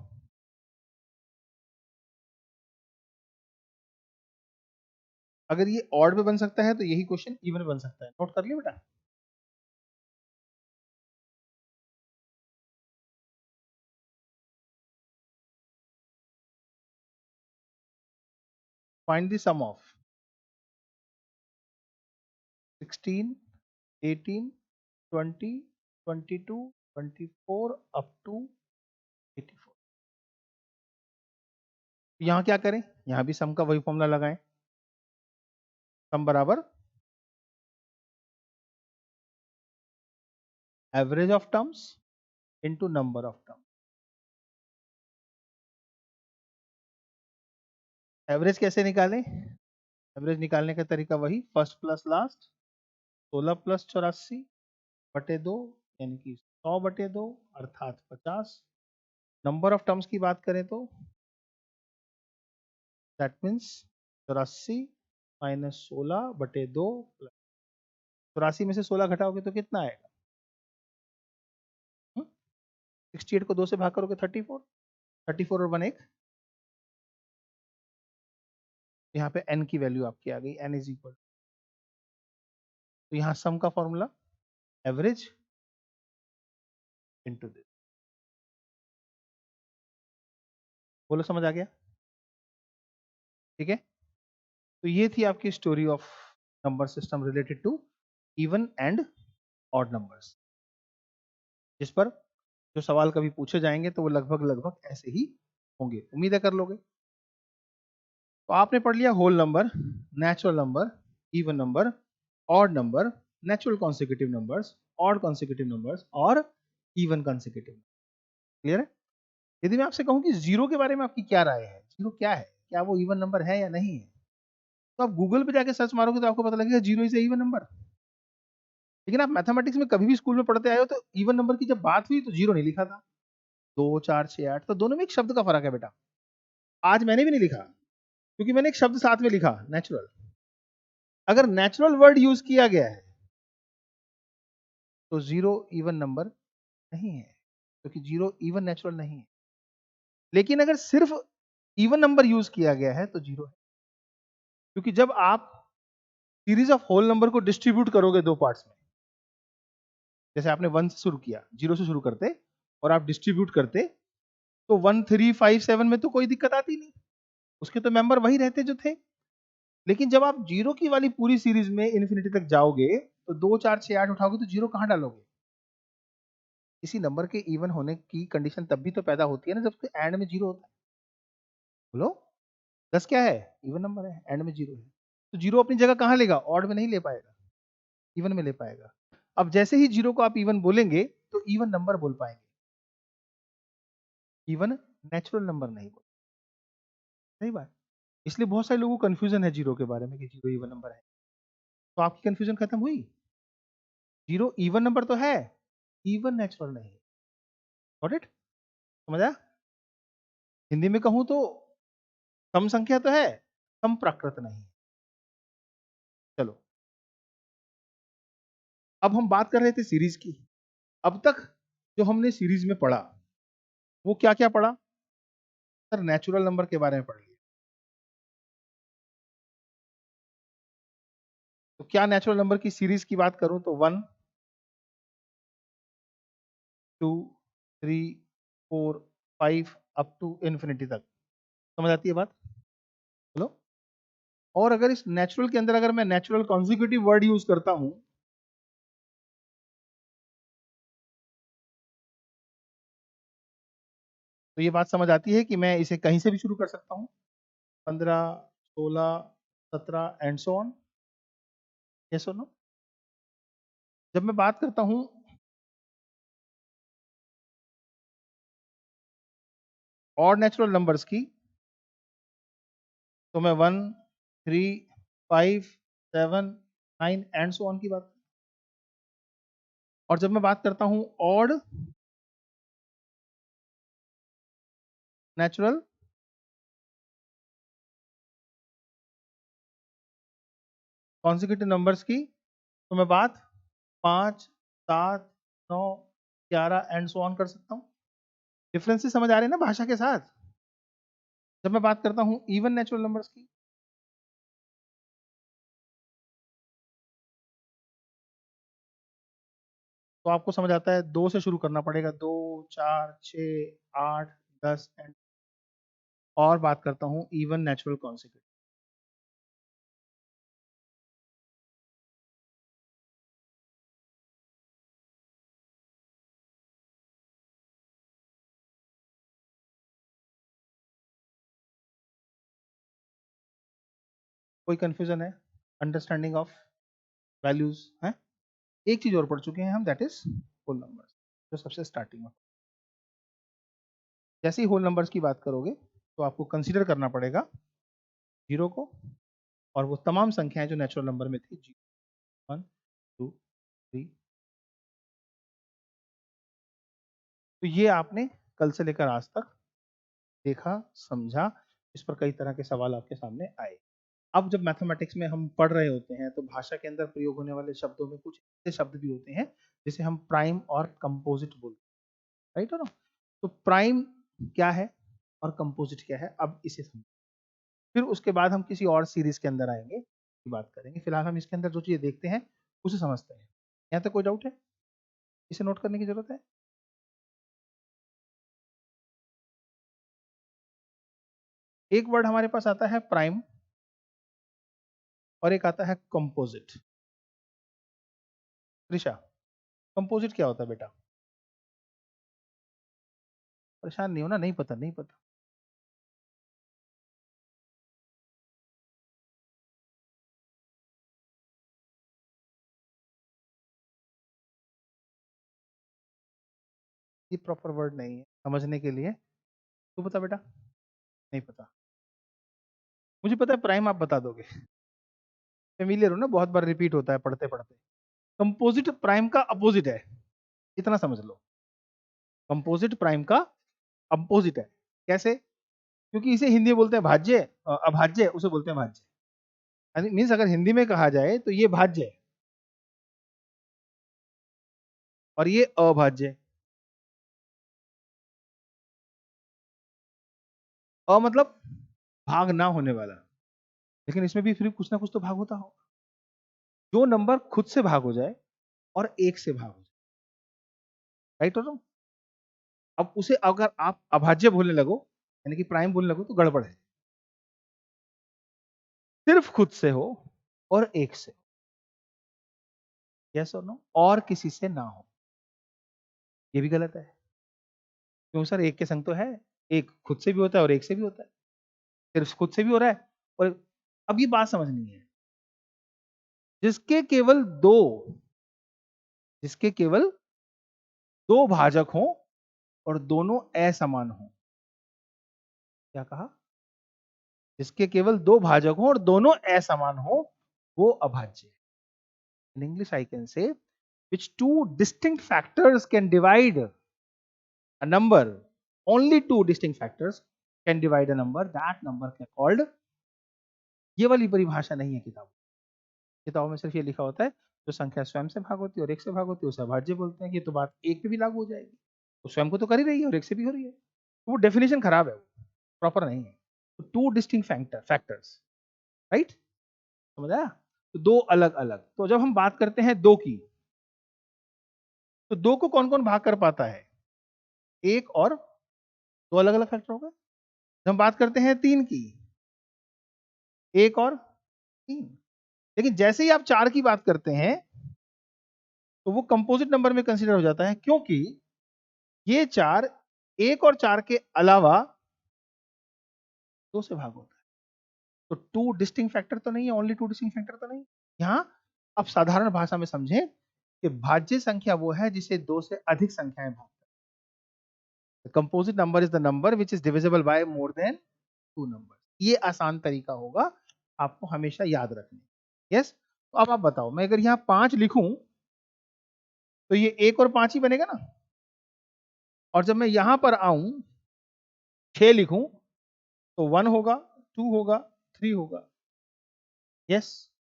अगर ये ऑड में बन सकता है तो यही क्वेश्चन इवन में बन सकता है। नोट कर लिया बेटा? Find the sum of 16, 18, 20, 22, 24 up to 84। यहाँ क्या करें, यहाँ भी सम का वही फॉर्मूला लगाएं, सम बराबर average of terms into number of terms. Average कैसे निकालें? एवरेज निकालने का तरीका वही, फर्स्ट प्लस लास्ट, 16 प्लस 84 बटे 2 यानी कि 100 बटे 2 अर्थात 50। नंबर ऑफ टर्म्स की बात करें तो दैट मीन्स 84 माइनस 16 बटे 2 प्लस 84 में से 16 घटाओगे तो कितना आएगा? 68 को 2 से भाग करोगे 34, 34 और 1 1, यहाँ पे n की वैल्यू आपकी आ गई, n इज इक्वल, तो यहाँ सम का फॉर्मूला एवरेज इनटू दिस। बोलो समझ आ गया? ठीक है, तो ये थी आपकी story of number system related to even and odd numbers, जिस पर जो सवाल कभी पूछे जाएंगे तो वो लगभग लगभग ऐसे ही होंगे, उम्मीद है कर लोगे। तो आपने पढ़ लिया whole number, natural number, even number, odd number, natural consecutive numbers, odd consecutive numbers और इवन कॉन्सेक्यूटिव। क्लियर है? यदि मैं आपसे कहूं कि जीरो के बारे में आपकी क्या राय है, जीरो क्या है, क्या वो इवन नंबर है या नहीं है, तो आप गूगल पे जाके सर्च मारोगे तो आपको पता लगेगा zero is a even number. लेकिन आप मैथमेटिक्स में कभी भी स्कूल में पढ़ते आए हो तो इवन नंबर की जब बात हुई तो जीरो नहीं लिखा था, 2 4 6 8, तो दोनों में एक शब्द का फर्क है बेटा। आज मैंने भी नहीं लिखा क्योंकि मैंने एक शब्द साथ में लिखा, नेचुरल। अगर नेचुरल वर्ड यूज किया गया है तो जीरो इवन नंबर नहीं है, क्योंकि जीरो इवन नेचुरल नहीं है। लेकिन अगर सिर्फ इवन नंबर यूज किया गया है तो जीरो है, क्योंकि जब आप सीरीज ऑफ होल नंबर को डिस्ट्रीब्यूट करोगे दो पार्ट्स में, जैसे आपने 1 से शुरू किया, 0 से शुरू करते और आप डिस्ट्रीब्यूट करते, तो 1 3 5 7 में तो कोई दिक्कत आती नहीं, उसके तो मेंबर वही रहते जो थे। लेकिन जब आप जीरो की वाली पूरी सीरीज में इन्फिनिटी तक जाओगे तो 2 4 6 8 उठाओगे तो जीरो कहां डालोगे? किसी नंबर के इवन होने की कंडीशन तब भी तो पैदा होती है ना जब उसके एंड में जीरो होता है। बोलो, 10 क्या है? इवन नंबर है, एंड में जीरो है, तो जीरो अपनी जगह कहां लेगा? ऑड में नहीं ले पाएगा, इवन में ले पाएगा। अब जैसे ही जीरो को आप इवन बोलेंगे तो इवन नंबर बोल पाएंगे, इवन नेचुरल नंबर नहीं बोल। सही बात। इसलिए बहुत सारे लोगों को कंफ्यूजन है जीरो के बारे में कि जीरो इवन नंबर है, तो आपकी कंफ्यूजन खत्म हुई। जीरो इवन नंबर तो है, इवन नेचुरल नहीं। Got it? समझा? हिंदी में कहूं तो सम संख्या तो है, सम प्राकृत नहीं। चलो, अब हम बात कर रहे थे सीरीज की। अब तक जो हमने सीरीज में पढ़ा वो क्या क्या पढ़ा? सर नेचुरल नंबर के बारे में पढ़ लिया। तो क्या नेचुरल नंबर की सीरीज की बात करूं तो 1 2 3 4 5 अप टू इन्फिनिटी तक। समझ आती है बात? बोलो। और अगर इस नेचुरल के अंदर अगर मैं नेचुरल कॉन्जिक्यूटिव वर्ड यूज करता हूं, तो ये बात समझ आती है कि मैं इसे कहीं से भी शुरू कर सकता हूं, 15 16 17 एंड सो ऑन। यस और नो? जब मैं बात करता हूं और नेचुरल नंबर्स की, तो मैं 1 3 5 7 9 एंड सो ऑन की बात। और जब मैं बात करता हूं ऑड नेचुरल कॉन्जिक्यूटिव नंबर्स की, तो मैं बात 5 7 9 11 एंड सो ऑन कर सकता हूं। डिफरेंसेस समझ आ रहे हैं ना भाषा के साथ? जब मैं बात करता हूं इवन नेचुरल नंबर्स की, तो आपको समझ आता है 2 से शुरू करना पड़ेगा, 2 4 6 8 10 एंड। और बात करता हूं इवन नेचुरल कॉन्जिक्यूटिव, कोई कंफ्यूजन है? अंडरस्टैंडिंग ऑफ वैल्यूज है? एक चीज और पढ़ चुके हैं हम, दैट इज होल नंबर्स, जो सबसे स्टार्टिंग में। जैसे ही होल नंबर्स की बात करोगे तो आपको कंसीडर करना पड़ेगा जीरो को, और वो तमाम संख्याएं जो नेचुरल नंबर में थी, 1 2 3। तो ये आपने कल से लेकर आज तक देखा, समझा, इस पर कई तरह के सवाल आपके सामने आए। अब जब मैथमेटिक्स में हम पढ़ रहे होते हैं तो भाषा के अंदर प्रयोग होने वाले शब्दों में कुछ ऐसे शब्द भी होते हैं जिसे हम प्राइम और कंपोजिट बोलते हैं, राइट हो ना? तो प्राइम क्या है और कंपोजिट क्या है, अब इसे समझ, फिर उसके बाद हम किसी और सीरीज के अंदर आएंगे, की बात करेंगे। फिलहाल हम इसके अंदर जो चीजें देखते हैं उसे समझते हैं। यहाँ तक कोई डाउट है? इसे नोट करने की जरूरत है? एक वर्ड हमारे पास आता है प्राइम और एक आता है कंपोजिट। त्रिशा, कंपोजिट क्या होता है बेटा? परेशान नहीं हो ना? नहीं पता? नहीं पता? ये प्रॉपर वर्ड नहीं है समझने के लिए। तू बता बेटा। नहीं पता? मुझे पता है प्राइम आप बता दोगे, फेमिलियर हो ना, बहुत बार रिपीट होता है पढ़ते पढ़ते। कंपोजिट प्राइम का अपोजिट है, इतना समझ लो। कंपोजिट प्राइम का अपोजिट है। कैसे? क्योंकि इसे हिंदी में बोलते हैं भाज्य, अभाज्य उसे बोलते हैं भाज्य। यानी मीन्स अगर हिंदी में कहा जाए तो ये भाज्य है और ये अभाज्य है। मतलब भाग ना होने वाला, लेकिन इसमें भी फिर कुछ ना कुछ तो भाग होता हो। जो नंबर खुद से भाग हो जाए और एक से भाग हो जाए, राइट हो ना? अब उसे अगर आप अभाज्य बोलने लगो, यानी कि प्राइम बोलने लगो, तो गड़बड़ है। सिर्फ खुद से हो और एक से, यस और नो, और किसी से ना हो, ये भी गलत है। क्यों सर? एक के संग तो है, एक खुद से भी होता है और एक से भी होता है। सिर्फ खुद से भी हो रहा है, और अब ये बात समझनी है, जिसके केवल दो, जिसके केवल दो भाजक हो और दोनों असमान हो। क्या कहा? जिसके केवल दो भाजक हो और दोनों असमान हो, वो अभाज्य है। In English, I can say which two distinct factors can divide a number. Only two distinct factors can divide a number. That number can called. ये वाली परिभाषा नहीं है किताब, किताबों में सिर्फ ये लिखा होता है जो संख्या स्वयं से भाग होती है और एक से भाग होती है उसे अभाज्य बोलते हैं। ये तो बात एक पे भी लागू हो जाएगी, तो स्वयं को तो कर ही रही है और एक से भी हो रही है, तो वो डेफिनेशन खराब है, प्रॉपर नहीं है। तो टू डिस्टिंक्ट फैक्टर्स, राइट? समझ आया? तो दो अलग अलग। तो जब हम बात करते हैं दो की, तो दो को कौन कौन भाग कर पाता है? एक और दो अलग अलग फैक्टर हो गए। जब हम बात करते हैं तीन की, एक और तीन। लेकिन जैसे ही आप चार की बात करते हैं तो वो कंपोजिट नंबर में कंसीडर हो जाता है, क्योंकि ये चार एक और चार के अलावा दो से भाग होता है। तो टू डिस्टिंक्ट फैक्टर तो नहीं है, ओनली टू डिस्टिंक्ट फैक्टर तो नहीं। यहां अब साधारण भाषा में समझें कि भाज्य संख्या वो है जिसे दो से अधिक संख्याएं भाग, composite number is the number which is divisible by more than two number. ये आसान तरीका होगा आपको हमेशा याद रखने। यस? तो अब आप बताओ, मैं अगर यहाँ 5 लिखूं तो ये एक और 5 ही बनेगा ना, और जब मैं यहां पर आऊं 6 लिखूं तो 1 होगा, 2 होगा, 3 होगा। यस?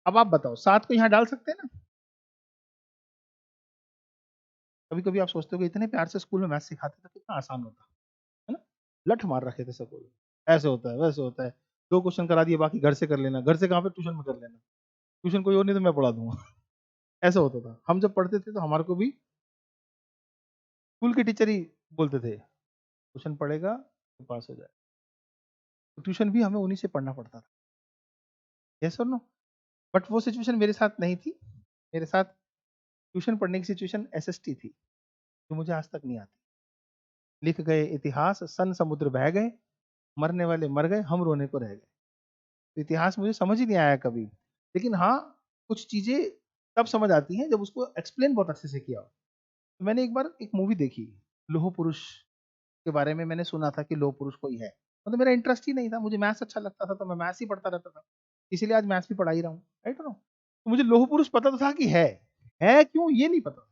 अब आप बताओ 7 को यहां डाल सकते हैं ना? कभी कभी आप सोचते हो कि इतने प्यार से स्कूल में मैथ सिखाते थे, कितना आसान होता है ना? लठ मार रखे थे सब लोग, ऐसे होता है वैसे होता है, 2 क्वेश्चन करा दिए, बाकी घर से कर लेना, घर से कहाँ पे, ट्यूशन में कर लेना, ट्यूशन कोई और नहीं तो मैं पढ़ा दूंगा। ऐसा होता था। हम जब पढ़ते थे तो हमारे को भी स्कूल के टीचर ही बोलते थे ट्यूशन पढ़ेगा तो पास हो जाए। तो ट्यूशन भी हमें उन्हीं से पढ़ना पड़ता था। यस और नो? बट वो सिचुएशन मेरे साथ नहीं थी। मेरे साथ ट्यूशन पढ़ने की सिचुएशन एसएसटी थी, जो मुझे आज तक नहीं आती। लिख गए इतिहास, सन समुद्र बह गए, मरने वाले मर गए, हम रोने को रह गए। तो इतिहास मुझे समझ ही नहीं आया कभी, लेकिन हाँ कुछ चीजें तब समझ आती हैं जब उसको एक्सप्लेन बहुत अच्छे से किया हो। तो मैंने एक बार एक मूवी देखी, लोह पुरुष के बारे में मैंने सुना था कि लोह पुरुष कोई है, मतलब मेरा इंटरेस्ट ही नहीं था, मुझे मैथ्स अच्छा लगता था तो मैं मैथ्स ही पढ़ता रहता था, इसीलिए आज मैथ्स भी पढ़ा ही रहा हूँ, राइट नो। तो मुझे लोह पुरुष पता तो था कि है क्यों ये नहीं पता।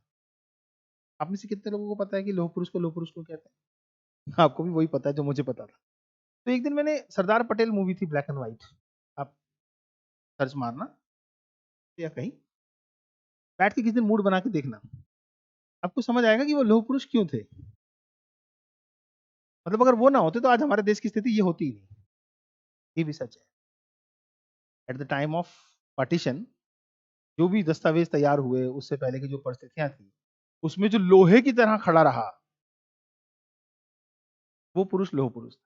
आप में से कितने लोगों को पता है कि लोह पुरुष को कहते हैं? आपको भी वही पता है जो मुझे पता था। तो एक दिन मैंने सरदार पटेल मूवी थी ब्लैक एंड व्हाइट, आप सर्च मारना या कहीं बैठ के किसी दिन मूड बना के देखना, आपको समझ आएगा कि वो लोह पुरुष क्यों थे। मतलब अगर वो ना होते तो आज हमारे देश की स्थिति ये होती ही नहीं, ये भी सच है। At the time of partition जो भी दस्तावेज तैयार हुए उससे पहले की जो परिस्थितियां थी, उसमें जो लोहे की तरह खड़ा रहा वो पुरुष लोह पुरुष था।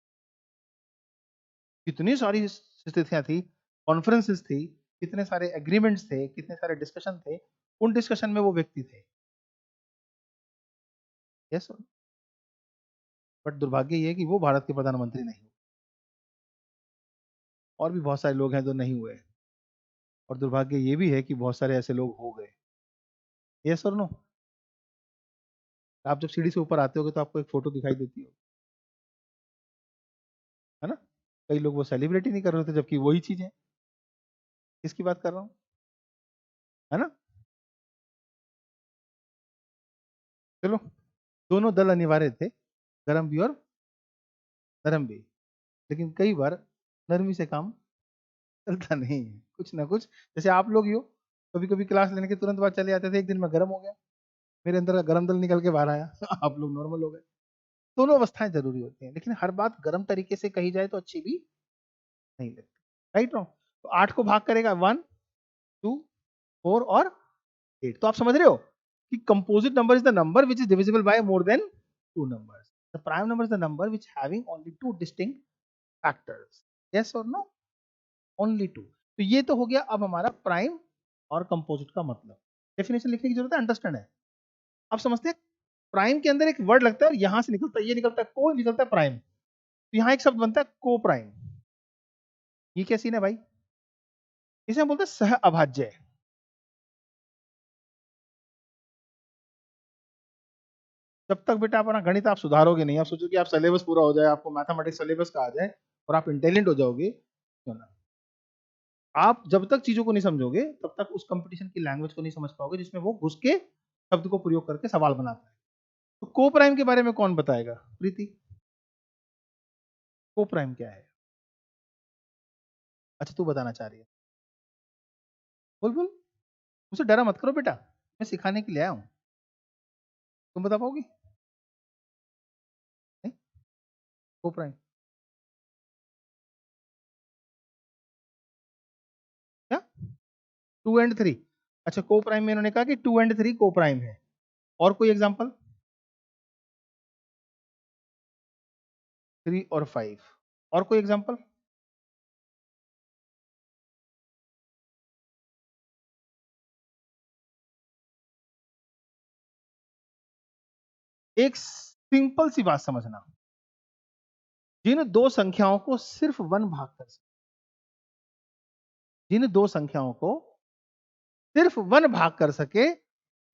कितनी सारी स्थितियां थी, कॉन्फ्रेंसेस थी, कितने सारे एग्रीमेंट्स थे, कितने सारे डिस्कशन थे, उन डिस्कशन में वो व्यक्ति थे। यस, बट दुर्भाग्य ये है कि वो भारत के प्रधानमंत्री नहीं हुए, और भी बहुत सारे लोग हैं जो नहीं हुए, और दुर्भाग्य ये भी है कि बहुत सारे ऐसे लोग हो गए। यस और नो। आप जब सीढ़ी से ऊपर आते होगे तो आपको एक फोटो दिखाई देती हो, है ना? कई लोग वो सेलिब्रेट ही नहीं कर रहे थे जबकि वही चीज है। किसकी बात कर रहा हूँ, है ना? चलो, दोनों दल अनिवार्य थे, गरम भी और नरम भी, लेकिन कई बार नरमी से काम चलता नहीं है, कुछ ना कुछ। जैसे आप लोग ही हो, कभी कभी क्लास लेने के तुरंत बाद चले जाते थे, एक दिन मैं गर्म हो गया, मेरे अंदर का गरम दल निकल के बाहर आया आप लोग नॉर्मल हो गए। दोनों अवस्थाएं जरूरी होती हैं, लेकिन हर बात गर्म तरीके से कही जाए तो अच्छी भी नहीं लगती, राइट नो। तो 8 को भाग करेगा 1, 2, 4 और 8। तो आप समझ रहे हो कि composite number is the number which is divisible by more then 2 numbers. The prime number is the number which having only 2 distinct factors. Yes or no? Only 2. तो ये तो हो गया अब हमारा प्राइम और कंपोजिट का मतलब। डेफिनेशन लिखने की जरूरत है, अंडरस्टैंड है। अब समझते हैं प्राइम के अंदर एक वर्ड लगता है और यहां से निकलता है, ये निकलता है को, निकलता है प्राइम, तो यहां एक शब्द बनता है को प्राइम। ये क्या सीन है भाई? इसे हम बोलते हैं सह अभाज्य। जब तक बेटा अपना गणित आप सुधारोगे नहीं, आप सोचो कि आप सिलेबस पूरा हो जाए, आपको मैथमेटिक्स सिलेबस का आ जाए और आप इंटेलिजेंट हो जाओगे, क्यों ना। आप जब तक चीजों को नहीं समझोगे तब तक उस कंपटीशन की लैंग्वेज को नहीं समझ पाओगे जिसमें वो घुस के शब्द को प्रयोग करके सवाल बनाता है। तो को प्राइम के बारे में कौन बताएगा? प्रीति, को प्राइम क्या है? अच्छा तू बताना चाह रही है, बोल बोल। मुझसे डरा मत करो बेटा, मैं सिखाने के लिए आया हूं। तुम बता पाओगी? नहीं, को प्राइम क्या? 2 and 3। अच्छा, को प्राइम में इन्होंने कहा कि 2 and 3 को प्राइम है। और कोई एग्जांपल? 3 और 5। और कोई एग्जांपल? एक सिंपल सी बात समझना, जिन दो संख्याओं को सिर्फ 1 भाग कर सके, जिन दो संख्याओं को सिर्फ 1 भाग कर सके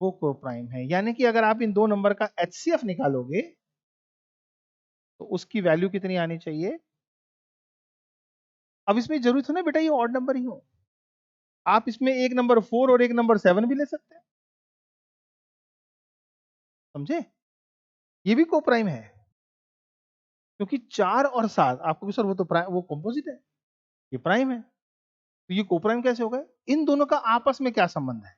वो को प्राइम है। यानी कि अगर आप इन दो नंबर का एचसीएफ निकालोगे तो उसकी वैल्यू कितनी आनी चाहिए? अब इसमें जरूरत है ना बेटा ये ऑड नंबर ही हो, आप इसमें एक नंबर 4 और एक नंबर 7 भी ले सकते हैं, समझे? ये भी को प्राइम है, क्योंकि 4 और 7 आपको भी सर वो तो प्राइम, वो कंपोजिट है, ये प्राइम है, तो ये को प्राइम कैसे हो गए? इन दोनों का आपस में क्या संबंध है?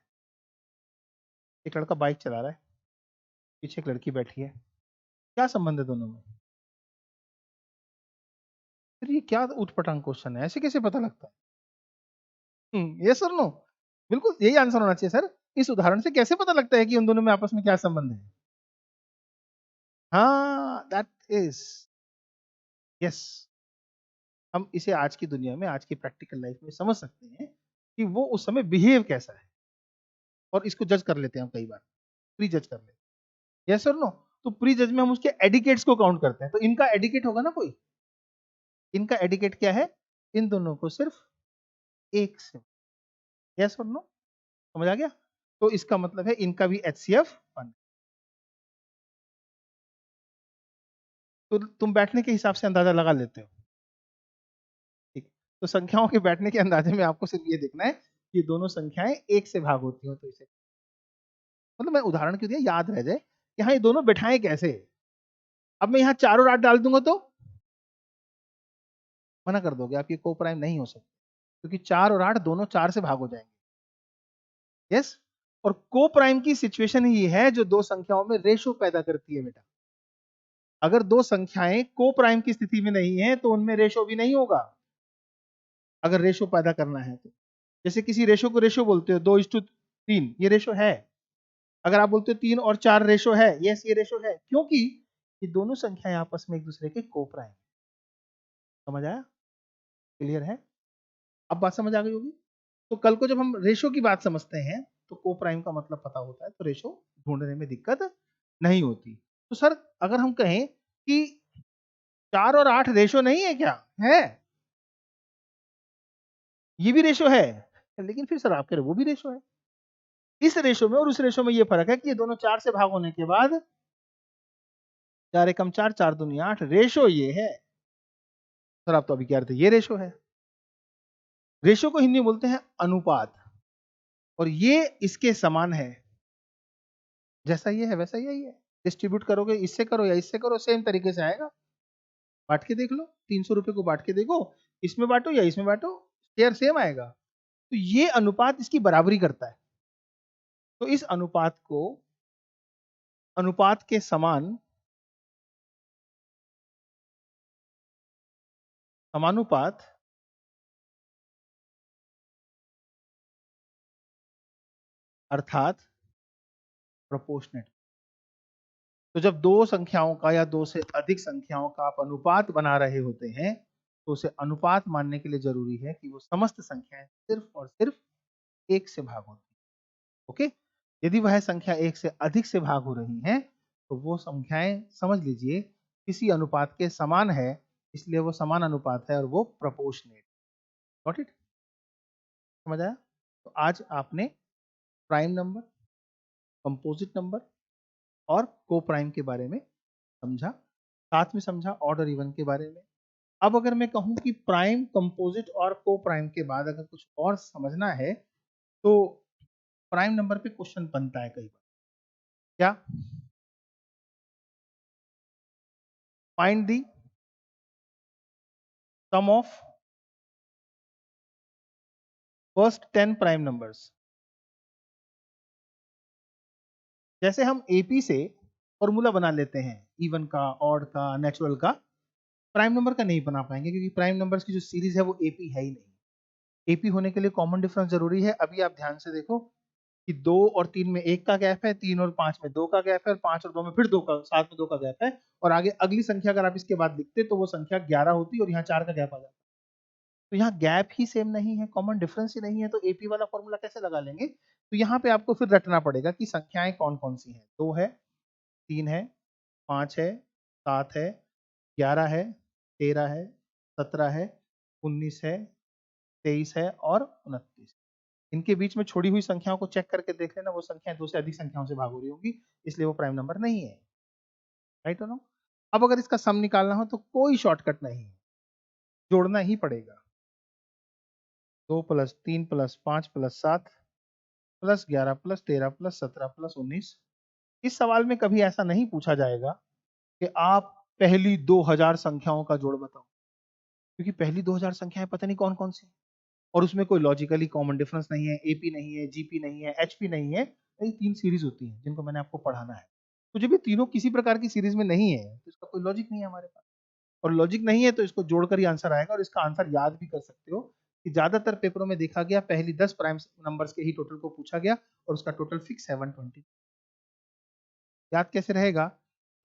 एक लड़का बाइक चला रहा है, पीछे एक लड़की बैठी है, क्या संबंध है दोनों में? फिर ये क्या उठपटांग क्वेश्चन है, ऐसे कैसे पता लगता है? ये सर नो, बिल्कुल यही आंसर होना चाहिए सर। इस उदाहरण से कैसे पता लगता है कि उन दोनों में आपस में क्या संबंध है? हाँ, दैट इज, यस। हम इसे आज की दुनिया में, आज की प्रैक्टिकल लाइफ में समझ सकते हैं कि वो उस समय बिहेव कैसा है, और इसको जज कर लेते हैं हम कई बार, प्री जज कर लेते हैं। यस और नो। तो प्री जज में हम उसके एडिकेट्स को काउंट करते हैं, तो इनका एडिकेट होगा ना कोई, इनका एडिकेट क्या है? इन दोनों को सिर्फ एक से, यस और नो, समझ आ गया? तो इसका मतलब है इनका भी HCF 1। तो तुम बैठने के हिसाब से अंदाजा लगा लेते हो, ठीक। तो संख्याओं के बैठने के अंदाजे में आपको सिर्फ ये देखना है कि दोनों संख्याएं एक से भाग होती हो, तो इसे मतलब मैं उदाहरण क्यों दिया, याद रह जाए कि हाँ ये दोनों बैठाएं कैसे। अब मैं यहाँ 4 और 8 डाल दूंगा तो मना कर दोगे, आपकी को प्राइम नहीं हो सकती, क्योंकि 4 और 8 दोनों 4 से भाग हो जाएंगे, यस। और को प्राइम की सिचुएशन ही है जो दो संख्याओं में रेशो पैदा करती है बेटा। अगर दो संख्याएं को प्राइम की स्थिति में नहीं है तो उनमें रेशो भी नहीं होगा। अगर रेशो पैदा करना है तो, जैसे किसी रेशो को रेशो बोलते हो 2:3, ये रेशो है। अगर आप बोलते हो 3 और 4 रेशो है, यस ये रेशो है, क्योंकि ये दोनों संख्याएं आपस में एक दूसरे के को प्राइम। समझ आया? क्लियर है? अब बात समझ आ गई होगी। तो कल को जब हम रेशो की बात समझते हैं तो को प्राइम का मतलब पता होता है, तो रेशो ढूंढने में दिक्कत नहीं होती। तो सर अगर हम कहें कि 4 और 8 रेशो नहीं है क्या? है, ये भी रेशो है, लेकिन फिर सर आप कह रहे वो भी रेशो है। इस रेशो में और उस रेशो में ये फर्क है कि ये दोनों 4 से भाग होने के बाद 4 एकम 4, 4 दूनी 8, रेशो ये है। सर आप तो अभी कह रहे थे ये रेशो है। रेशो को हिंदी में बोलते हैं अनुपात, और ये इसके समान है, जैसा ये है वैसा यही है। डिस्ट्रीब्यूट करोगे, इससे करो या इससे करो, सेम तरीके से आएगा। बांट के देख लो, 300 रुपए को बांट के देखो, इसमें बांटो या इसमें बांटो, शेयर सेम आएगा। तो ये अनुपात इसकी बराबरी करता है। तो इस अनुपात को अनुपात के समान समानुपात अर्थात प्रोपोर्शनेट। तो जब दो संख्याओं का या दो से अधिक संख्याओं का आप अनुपात बना रहे होते हैं, तो उसे अनुपात मानने के लिए जरूरी है कि वो समस्त संख्याएं सिर्फ और सिर्फ एक से भाग होती है। ओके, यदि वह संख्या एक से अधिक से भाग हो रही है तो वो संख्याएं समझ लीजिए किसी अनुपात के समान है, इसलिए वो समान अनुपात है और वो प्रोपोर्शनेट। Got it? समझ आया? तो आज आपने प्राइम नंबर, कंपोजिट नंबर और को प्राइम के बारे में समझा, साथ में समझा ऑड और इवन के बारे में। अब अगर मैं कहूं कि प्राइम, कंपोजिट और को प्राइम के बाद अगर कुछ और समझना है तो प्राइम नंबर पे क्वेश्चन बनता है कई बार। क्या? Find the sum of first 10 prime numbers. जैसे हम एपी से फॉर्मूला बना लेते हैं, इवन का, ऑड का, नेचुरल का, प्राइम नंबर का नहीं बना पाएंगे, क्योंकि प्राइम नंबर्स की जो सीरीज है वो एपी है ही नहीं। एपी होने के लिए कॉमन डिफरेंस जरूरी है। अभी आप ध्यान से देखो कि 2 और 3 में 1 का गैप है, 3 और 5 में 2 का गैप है, और 5 और 2 में फिर 2 का, साथ में 2 का गैप है, और आगे अगली संख्या अगर आप इसके बाद लिखते तो वो संख्या 11 होती और यहाँ 4 का गैप आ जाता। तो यहाँ गैप ही सेम नहीं है, कॉमन डिफरेंस ही नहीं है, तो एपी वाला फॉर्मूला कैसे लगा लेंगे? तो यहाँ पे आपको फिर रटना पड़ेगा कि संख्याएं कौन कौन सी हैं। 2 है, 3 है, 5 है, 7 है, 11 है, 13 है, 17 है, 19 है, 23 है और 29। इनके बीच में छोड़ी हुई संख्याओं को चेक करके देख लेना, वो संख्याएं दो से अधिक संख्याओं से भाग हो रही होंगी, इसलिए वो प्राइम नंबर नहीं है। राइट और नो? अब अगर इसका सम निकालना हो तो कोई शॉर्टकट नहीं है, जोड़ना ही पड़ेगा। 2 + 3 + 5 + 7 + 11 + 13 + 17 + 19। इस सवाल में कभी ऐसा नहीं पूछा जाएगा कि आप पहली 2000 संख्याओं का जोड़ बताओ, क्योंकि पहली 2000 संख्याएं पता नहीं कौन कौन सी, और उसमें कोई लॉजिकली कॉमन डिफरेंस नहीं है, एपी नहीं है, जीपी नहीं है, एचपी नहीं है। ये 3 सीरीज होती हैं जिनको मैंने आपको पढ़ाना है। तो जब ये तीनों किसी प्रकार की सीरीज में नहीं है तो इसका कोई लॉजिक नहीं है हमारे पास, और लॉजिक नहीं है तो इसको जोड़कर ही आंसर आएगा, और इसका आंसर याद भी कर सकते हो कि ज्यादातर पेपरों में देखा गया पहली 10 प्राइम नंबर्स के ही टोटल को पूछा गया और उसका टोटल फिक्स है 120। याद कैसे रहेगा?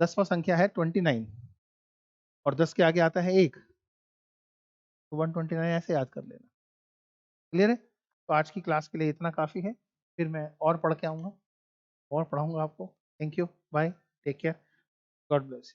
10वां संख्या है 29 और 10 के आगे आता है 1, तो 129 ऐसे याद कर लेना। क्लियर है? तो आज की क्लास के लिए इतना काफी है, फिर मैं और पढ़ के आऊंगा और पढ़ाऊंगा आपको। Thank you, bye, take care, God bless.